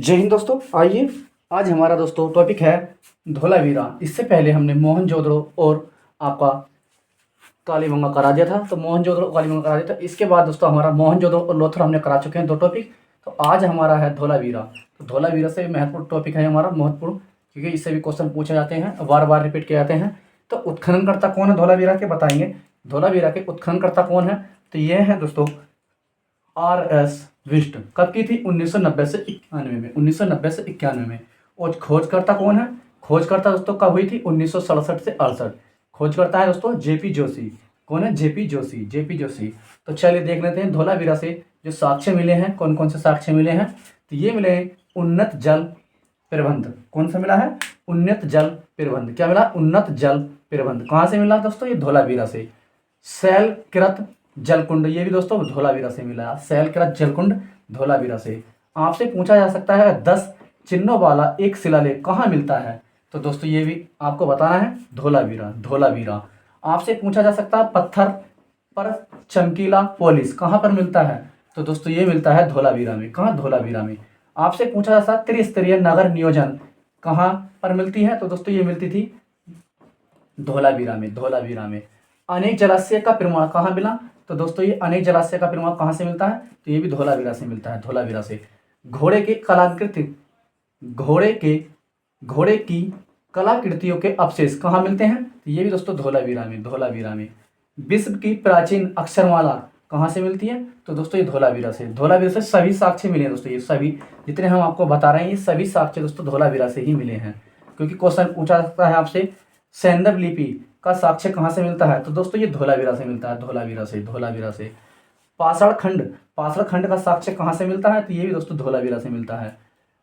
जय हिंद दोस्तों। आइए आज हमारा दोस्तों टॉपिक है धोलावीरा। इससे पहले हमने मोहनजोदड़ो और आपका कालीबंगा करा दिया था। तो मोहनजोदड़ो और कालीबंगा करा दिया था। इसके बाद दोस्तों हमारा मोहनजोदड़ो और लोथल हमने करा चुके हैं दो टॉपिक। तो आज हमारा है धोलावीरा। तो धोलावीरा से महत्वपूर्ण टॉपिक है हमारा, महत्वपूर्ण, क्योंकि इससे भी क्वेश्चन पूछे जाते हैं, बार बार रिपीट किए जाते हैं। तो उत्खननकर्ता कौन है धोलावीरा के, बताएंगे। धोलावीरा के उत्खननकर्ता कौन है, तो ये है दोस्तों RS विष्ट। कब की थी? 1990 से 91 में, 1990 से 91 में। और खोजकर्ता कौन है? खोजकर्ता दोस्तों कब हुई थी? 1967 से 68। खोजकर्ता है दोस्तों JP जोशी। कौन है? JP Joshi, JP Joshi. तो चलिए देख लेते हैं धोलावीरा से जो साक्ष्य मिले हैं, कौन कौन से साक्ष्य मिले हैं। तो ये मिले हैं उन्नत जल प्रबंध। कौन सा मिला है? उन्नत जल प्रबंध। क्या मिला? उन्नत जल प्रबंध। कहाँ से मिला दोस्तों? ये धोलावीरा से। शैलकृत जलकुंड, ये भी दोस्तों धोलावीरा से मिला। शैलकृत जलकुंड धोलावीरा से। आपसे पूछा जा सकता है 10 चिन्हों वाला एक शिलालेख कहाँ मिलता है, तो दोस्तों ये भी आपको बताना है, धोलावीरा, धोलावीरा। आपसे पूछा जा सकता है पत्थर पर चमकीला पॉलिश कहाँ पर मिलता है, तो दोस्तों ये मिलता है धोलावीरा में। कहाँ? धोलावीरा में। आपसे पूछा जा सकता है त्रिस्तरीय नगर नियोजन कहाँ पर मिलती है, तो दोस्तों ये मिलती थी धोलावीरा में, धोलावीरा में। अनेक जलाशय का प्रमाण कहाँ मिला, तो दोस्तों ये अनेक जलाशय का प्रमाण कहाँ से मिलता है, तो ये भी धोलावीरा से मिलता है, धोलावीरा से। घोड़े के कलाकृति, घोड़े की कलाकृतियों के अवशेष कहाँ मिलते हैं, तो ये भी दोस्तों धोलावीरा में, धोलावीरा में। विश्व की प्राचीन अक्षरमाला कहाँ से मिलती है, तो दोस्तों ये धोलावीरा से। धोलावीरा से सभी साक्ष्य मिले हैं दोस्तों, ये सभी जितने हम आपको बता रहे हैं ये सभी साक्ष्य दोस्तों धोलावीरा से ही मिले हैं। क्योंकि क्वेश्चन पूछा सकता है आपसे सैंदव लिपि का साक्ष्य कहाँ से मिलता है, तो दोस्तों ये धोलावीरा से मिलता है, धोलावीरा से, धोलावीरा से। पाषाण खंड का साक्ष्य कहाँ से मिलता है, तो ये भी दोस्तों धोलावीरा से मिलता है।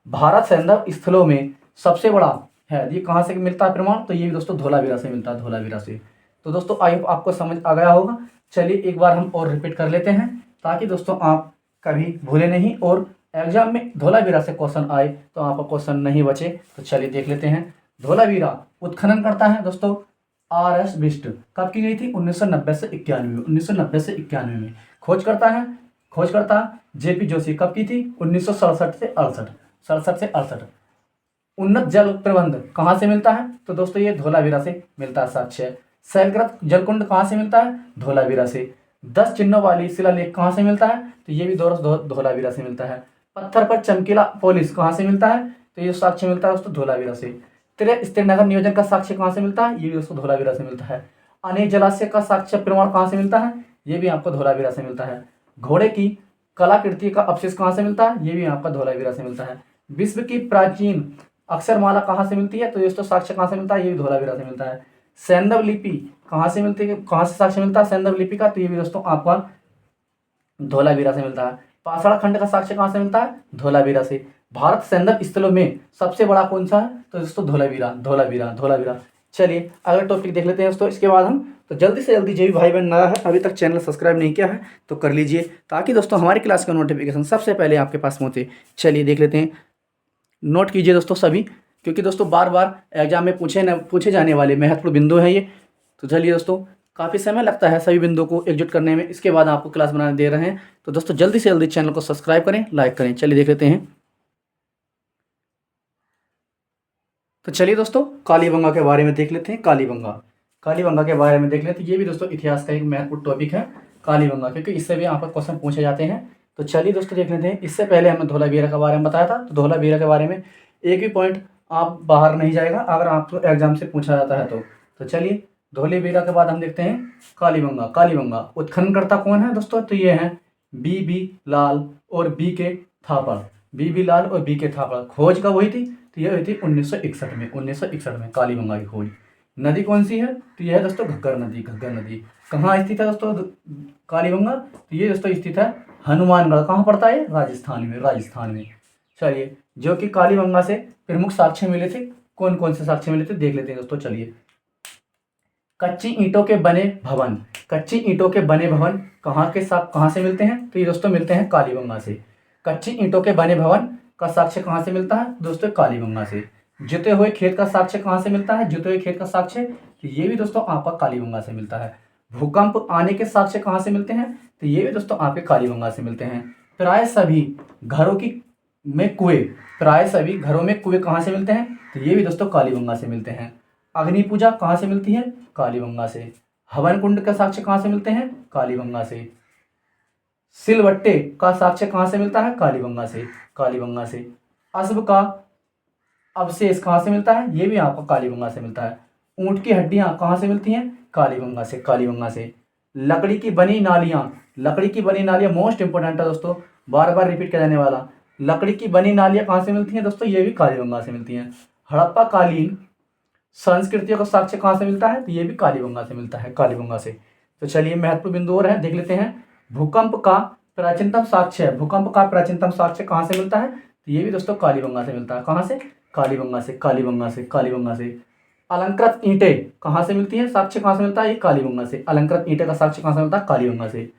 भारत सैंधव स्थलों में सबसे बड़ा है, ये कहाँ से मिलता है प्रमाण, तो ये भी दोस्तों धोलावीरा से मिलता है, धोलावीरा से। तो दोस्तों आई होप आपको समझ आ गया होगा। चलिए एक बार हम और रिपीट कर लेते हैं, ताकि दोस्तों आप कभी भूले नहीं और एग्जाम में धोलावीरा से क्वेश्चन आए तो आपका क्वेश्चन नहीं बचे। तो चलिए देख लेते हैं। धोलावीरा उत्खनन करता है दोस्तों RS विष्ट। कब की गई थी? 1990 से 91 में, 1990 से 91 में। खोजकर्ता JP जोशी। कब की थी? 1967 से 68, 67 से 68। उन्नत जल प्रबंध कहाँ से मिलता है, तो दोस्तों ये धोलावीरा से मिलता है साक्ष्य। शैलकृत जलकुंड कहाँ से मिलता है? धोलावीरा से। 10 चिन्हों वाली शिलालेख कहाँ से मिलता है, तो ये भी धोलावीरा से मिलता है। पत्थर पर चमकीला पॉलिश कहाँ से मिलता है, तो ये साक्ष्य मिलता है दोस्तों धोलावीरा से। स्थिर नगर नियोजन का साक्ष्य कहाँ से मिलता है, ये भी दोस्तों धोलावीरा से मिलता है। अनेक जलाशय का साक्ष्य प्रमाण कहाँ से मिलता है, ये भी आपको धोलावीरा से मिलता है। घोड़े की कलाकृति का अवशेष कहाँ से मिलता है, ये भी आपका धोलावीरा से मिलता है। विश्व की प्राचीन अक्षरमाला कहाँ से मिलती है, तो दोस्तों साक्ष्य कहाँ से मिलता है, ये भी धोलावीरा से मिलता है। सैंधव लिपि कहाँ से मिलती है, कहाँ से साक्ष्य मिलता है सैंधव लिपि का, तो ये भी दोस्तों आपका धोलावीरा से मिलता है। पाषाण खंड का साक्ष्य कहाँ से मिलता है, धोलावीरा से। भारत सैंधव स्थलों में सबसे बड़ा कौन सा है, तो दोस्तों धोलावीरा, धोलावीरा, धोलावीरा। चलिए अगला टॉपिक देख लेते हैं दोस्तों। इसके बाद हम तो जल्दी से जल्दी जो भी भाई बहन नया है अभी तक चैनल सब्सक्राइब नहीं किया है तो कर लीजिए, ताकि दोस्तों हमारी क्लास का नोटिफिकेशन सबसे पहले आपके पास पहुँचे। चलिए देख लेते हैं, नोट कीजिए दोस्तों सभी, क्योंकि दोस्तों बार बार एग्जाम में पूछे जाने वाले महत्वपूर्ण बिंदु हैं ये। तो चलिए दोस्तों, काफ़ी समय लगता है सभी बिंदुओं को एकजुट करने में, इसके बाद आपको क्लास बनाने दे रहे हैं। तो दोस्तों जल्दी से जल्दी चैनल को सब्सक्राइब करें, लाइक करें। चलिए देख लेते हैं। तो चलिए दोस्तों कालीबंगा के बारे में देख लेते हैं। कालीबंगा के बारे में देख लेते हैं। ये भी दोस्तों इतिहास का एक महत्वपूर्ण टॉपिक है कालीबंगा, क्योंकि इससे भी यहाँ पर क्वेश्चन पूछे जाते हैं। तो चलिए दोस्तों देख लेते हैं। इससे पहले हमने धोलावीरा के बारे में बताया था, तो धोलावीरा के बारे में एक भी पॉइंट आप बाहर नहीं जाएगा अगर आपको एग्जाम से पूछा जाता है तो चलिए धोलावीरा के बाद हम देखते हैं कालीबंगा उत्खननकर्ता कौन है दोस्तों, तो ये हैं BB लाल और BK थापड़। BB लाल और BK थापड़। खोज कब हुई थी, तो यह हुई थी 1961 में, 1961 में कालीबंगा की खोज। नदी कौन सी है, तो यह है दोस्तों घग्गर नदी, घग्गर नदी। कहाँ स्थित है दोस्तों कालीबंगा, तो ये दोस्तों स्थित है हनुमानगढ़। कहाँ पड़ता है? राजस्थान में, राजस्थान में। चलिए जो कि कालीबंगा से प्रमुख साक्ष्य मिले थे, कौन कौन से साक्ष्य मिले थे देख लेते हैं दोस्तों। चलिए कच्ची ईंटों के बने भवन, कच्ची ईंटों के बने भवन कहाँ से मिलते हैं, तो ये दोस्तों मिलते हैं कालीबंगा से। कच्ची ईंटों के बने भवन का साक्ष्य कहाँ से मिलता है दोस्तों, कालीबंगा से। जुते हुए खेत का साक्ष्य कहाँ से मिलता है, जुते हुए खेत का साक्ष्य, तो ये भी दोस्तों आपका कालीबंगा से मिलता है। भूकंप आने के साक्ष्य कहाँ से मिलते हैं, तो ये भी दोस्तों आपके कालीबंगा से मिलते हैं। प्राय सभी में कुएं, प्राय सभी घरों में कुएं कहाँ से मिलते हैं? तो ये भी दोस्तों कालीबंगा से मिलते हैं। अग्नि पूजा कहाँ से मिलती है? कालीबंगा से। हवन कुंड का साक्ष्य कहाँ से मिलते हैं? कालीबंगा से। सिलवट्टे का साक्ष्य कहाँ से मिलता है? कालीबंगा से, कालीबंगा से। अश्व का अवशेष कहाँ से मिलता है? ये भी आपको कालीबंगा से मिलता है। ऊंट की हड्डियां कहाँ से मिलती हैं? कालीबंगा से, कालीबंगा से। लकड़ी की बनी नालियां, लकड़ी की बनी नालियां मोस्ट इंपॉर्टेंट है दोस्तों, बार बार रिपीट किया जाने वाला। लकड़ी की बनी नालियां कहाँ से मिलती हैं दोस्तों? ये भी कालीबंगा से मिलती हैं। हड़प्पा कालीन संस्कृतियों का साक्ष्य कहाँ से मिलता है? तो ये भी कालीबंगा से मिलता है, कालीबंगा से। तो चलिए महत्वपूर्ण बिंदु और है, देख लेते हैं। भूकंप का प्राचीनतम साक्ष्य है, भूकंप का प्राचीनतम साक्ष्य कहाँ से मिलता है? तो ये भी दोस्तों कालीबंगा से मिलता है। कहाँ से? कालीबंगा से, कालीबंगा से, कालीबंगा से। अलंकृत ईंटें कहाँ से मिलती हैं? साक्ष्य कहाँ से मिलता है? ये कालीबंगा से। अलंकृत ईंटें का साक्ष्य कहाँ से मिलता है? कालीबंगा से।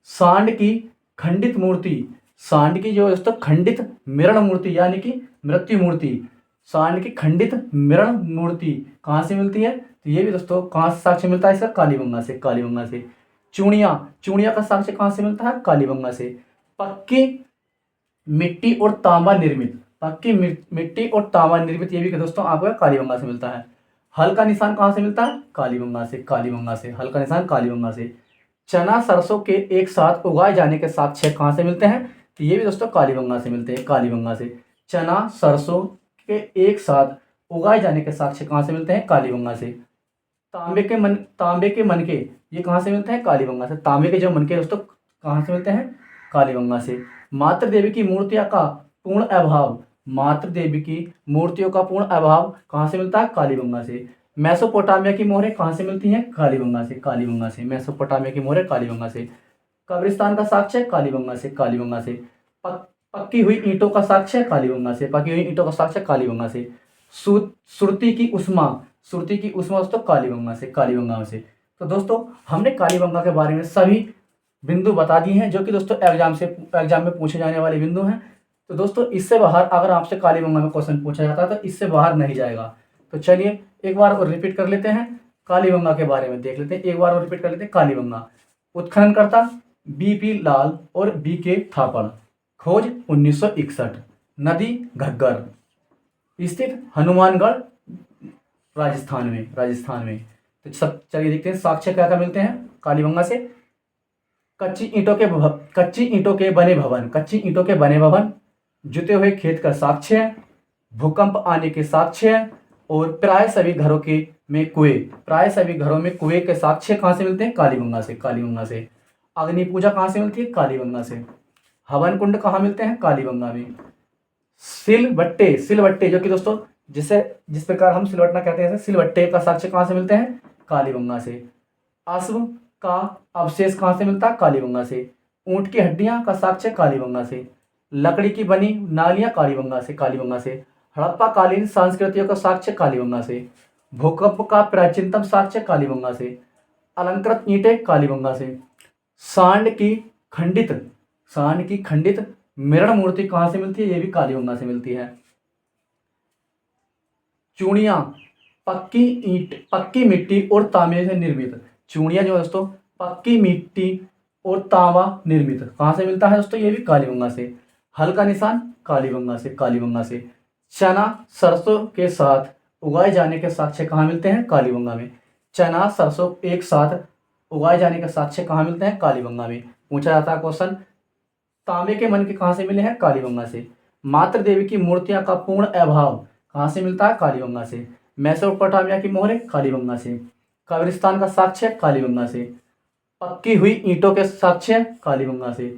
सांड की खंडित मूर्ति, सांड की जो दोस्तों खंडित मृण मूर्ति यानी कि मृत्यु मूर्ति, सांड की खंडित मृण मूर्ति कहाँ से मिलती है? तो ये भी दोस्तों कहाँ से साक्ष्य मिलता है इसका? कालीबंगा से, कालीबंगा से। चूड़ियाँ, चूड़ियाँ का साक्ष्य कहाँ से मिलता है? कालीबंगा से। पक्की मिट्टी और तांबा निर्मित, पक्की मिट्टी और तांबा निर्मित, ये भी दोस्तों आपको कालीबंगा से मिलता है। हल का निशान कहाँ से मिलता है? कालीबंगा से, कालीबंगा से। हल का निशान कालीबंगा से। चना सरसों के एक साथ उगाए जाने के साक्ष्य कहाँ से मिलते हैं? तो ये भी दोस्तों कालीबंगा से मिलते हैं, कालीबंगा से। चना सरसों के एक साथ उगाए जाने के साक्ष्य कहाँ से मिलते हैं? कालीबंगा से। तांबे के मनके ये कहाँ से मिलते हैं? कालीबंगा से। तांबे के जो मनके दोस्तों कहाँ से मिलते हैं? कालीबंगा से। मातृ देवी की मूर्तियाँ का पूर्ण अभाव, मातृ देवी की मूर्तियों का पूर्ण अभाव कहाँ से मिलता है? कालीबंगा से। मेसोपोटामिया की मोहरें कहाँ से मिलती हैं? कालीबंगा से, कालीबंगा से। मेसोपोटामिया की मोहरें कालीबंगा से। कब्रिस्तान का साक्ष्य कालीबंगा से, कालीबंगा से। पक्की हुई ईंटों का साक्ष्य कालीबंगा से, पक्की हुई ईंटों का साक्ष्य कालीबंगा से। सुरती की उष्मा, सुरती की उष्मा दोस्तों कालीबंगा से, कालीबंगा से। तो दोस्तों हमने कालीबंगा के बारे में सभी बिंदु बता दिए हैं जो कि दोस्तों एग्जाम में पूछे जाने वाले बिंदु हैं। तो दोस्तों इससे बाहर अगर आपसे कालीबंगा में क्वेश्चन पूछा जाता है तो इससे बाहर नहीं जाएगा। तो चलिए एक बार और रिपीट कर लेते हैं, कालीबंगा के बारे में देख लेते हैं, एक बार और रिपीट कर लेते हैं। कालीबंगा उत्खननकर्ता बीपी लाल और बीके थापड़, खोज 1961, नदी घग्गर, स्थित हनुमानगढ़ राजस्थान में, राजस्थान में। तो सब चलिए देखते हैं साक्ष्य क्या क्या मिलते हैं कालीबंगा से। कच्ची ईंटों के बने भवन, कच्ची ईंटों के बने भवन, जुते हुए खेत का साक्ष्य है, भूकंप आने के साक्ष्य है, और प्राय सभी घरों के में कुएं, प्राय सभी घरों में कुएं के साक्ष्य कहाँ से मिलते हैं? कालीबंगा से, कालीबंगा से। अग्नि पूजा कहाँ से मिलती है? कालीबंगा से। हवन कुंड कहाँ मिलते हैं? कालीबंगा में। सिलबट्टे, सिलबट्टे जो कि दोस्तों जिस प्रकार हम सिलवटना कहते हैं सिलबट्टे का साक्ष्य कहाँ से मिलते हैं? कालीबंगा से। अश्व का अवशेष कहाँ से मिलता है? कालीबंगा से। ऊंट की हड्डियां का साक्ष्य कालीबंगा से। लकड़ी की बनी नालियां कालीबंगा से, कालीबंगा से। हड़प्पा कालीन संस्कृतियों का साक्ष्य कालीबंगा से। भूकंप का प्राचीनतम साक्ष्य कालीबंगा से। अलंकृत ईंटें कालीबंगा से। सांड की खंडित, सांड की खंडित मृण मूर्ति कहाँ से मिलती है? ये भी कालीबंगा से मिलती है। चूड़ियाँ पक्की मिट्टी और तांबे से निर्मित, चूड़ियाँ जो दोस्तों पक्की मिट्टी और तांबा निर्मित कहाँ से मिलता है दोस्तों? ये भी कालीबंगा से। हल का निशान कालीबंगा से, कालीबंगा से। चना सरसों के साथ उगाए जाने के साक्ष्य कहाँ मिलते हैं? कालीबंगा में। चना सरसों एक साथ उगाए जाने के साक्ष्य कहाँ मिलते हैं? कालीबंगा में। पूछा जाता है क्वेश्चन। तांबे के मन के कहाँ से मिले हैं? कालीबंगा से। मातृ देवी की मूर्तियां का पूर्ण अभाव कहाँ से मिलता है? कालीबंगा से। मेसोपोटामिया की मोहरें कालीबंगा से। कब्रिस्तान का साक्ष्य कालीबंगा से। पक्की हुई ईंटों के साक्ष्य कालीबंगा से।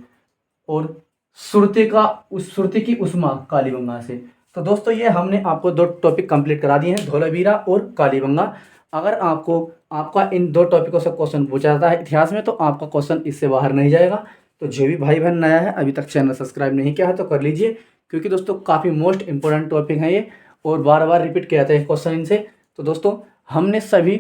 और सुरती की उष्मा कालीबंगा से। तो दोस्तों ये हमने आपको दो टॉपिक कंप्लीट करा दिए हैं, धोलावीरा और कालीबंगा। अगर आपका इन दो टॉपिकों से क्वेश्चन पूछा जाता है इतिहास में तो आपका क्वेश्चन इससे बाहर नहीं जाएगा। तो जो भी भाई बहन नया है अभी तक चैनल सब्सक्राइब नहीं किया है तो कर लीजिए, क्योंकि दोस्तों काफ़ी मोस्ट इंपॉर्टेंट टॉपिक है ये और बार बार रिपीट किया जाता है क्वेश्चन इनसे। तो दोस्तों हमने सभी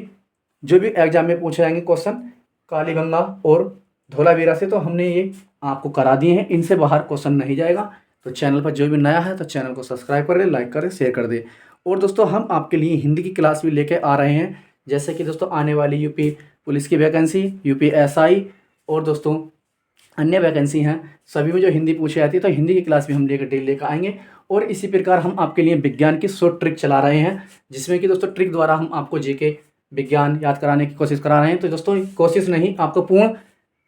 जो भी एग्जाम में पूछे जाएंगे क्वेश्चन कालीबंगा और धोलावीरा से तो हमने ये आपको करा दिए हैं, इनसे बाहर क्वेश्चन नहीं जाएगा। तो चैनल पर जो भी नया है तो चैनल को सब्सक्राइब कर दे, लाइक करें, शेयर कर दे। और दोस्तों हम आपके लिए हिंदी की क्लास भी लेके आ रहे हैं, जैसे कि दोस्तों आने वाली यूपी पुलिस की वैकेंसी, यूपी एसआई और दोस्तों अन्य वैकेंसी हैं सभी में जो हिंदी पूछी जाती है, तो हिंदी की क्लास भी हम डेली लेकर आएंगे। और इसी प्रकार हम आपके लिए विज्ञान की शॉर्ट ट्रिक चला रहे हैं, जिसमें कि दोस्तों ट्रिक द्वारा हम आपको जीके विज्ञान याद कराने की कोशिश करा रहे हैं। तो दोस्तों कोशिश नहीं, आपको पूर्ण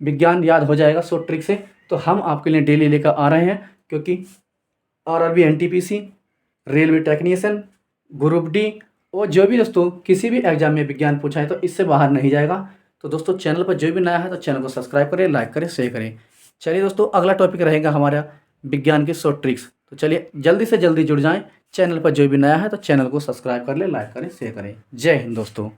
विज्ञान याद हो जाएगा शॉर्ट ट्रिक से। तो हम आपके लिए डेली लेकर आ रहे हैं, क्योंकि RRB, NTPC, railway technician, group D और जो भी दोस्तों किसी भी एग्जाम में विज्ञान पूछा है तो इससे बाहर नहीं जाएगा। तो दोस्तों चैनल पर जो भी नया है तो चैनल को सब्सक्राइब करें, लाइक करें, शेयर करें। चलिए दोस्तों, अगला टॉपिक रहेगा हमारा विज्ञान की शॉर्ट ट्रिक्स। तो चलिए जल्दी से जल्दी जुड़ जाएं। चैनल पर जो भी नया है तो चैनल को सब्सक्राइब कर ले, लाइक करें, शेयर करें। जय हिंद दोस्तों।